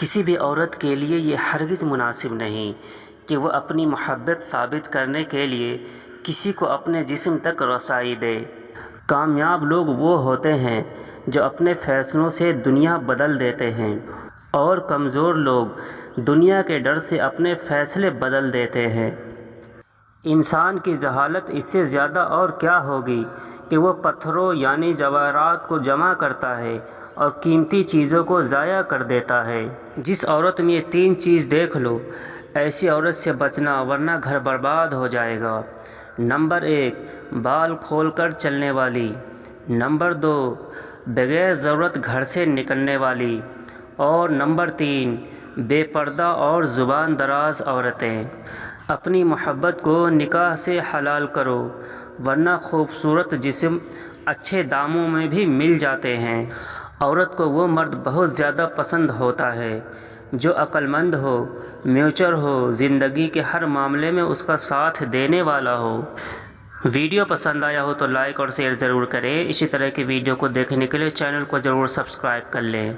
کسی بھی عورت کے لیے یہ ہرگز مناسب نہیں کہ وہ اپنی محبت ثابت کرنے کے لیے کسی کو اپنے جسم تک رسائی دے۔ کامیاب لوگ وہ ہوتے ہیں جو اپنے فیصلوں سے دنیا بدل دیتے ہیں، اور کمزور لوگ دنیا کے ڈر سے اپنے فیصلے بدل دیتے ہیں۔ انسان کی جہالت اس سے زیادہ اور کیا ہوگی کہ وہ پتھروں یعنی جواہرات کو جمع کرتا ہے اور قیمتی چیزوں کو ضائع کر دیتا ہے۔ جس عورت میں یہ تین چیز دیکھ لو، ایسی عورت سے بچنا ورنہ گھر برباد ہو جائے گا۔ نمبر 1، بال کھول کر چلنے والی۔ نمبر 2، بغیر ضرورت گھر سے نکلنے والی۔ اور نمبر 3، بے پردہ اور زبان دراز عورتیں۔ اپنی محبت کو نکاح سے حلال کرو، ورنہ خوبصورت جسم اچھے داموں میں بھی مل جاتے ہیں۔ عورت کو وہ مرد بہت زیادہ پسند ہوتا ہے جو عقل مند ہو، میچور ہو، زندگی کے ہر معاملے میں اس کا ساتھ دینے والا ہو۔ ویڈیو پسند آیا ہو تو لائک اور شیئر ضرور کریں۔ اسی طرح کی ویڈیو کو دیکھنے کے لیے چینل کو ضرور سبسکرائب کر لیں۔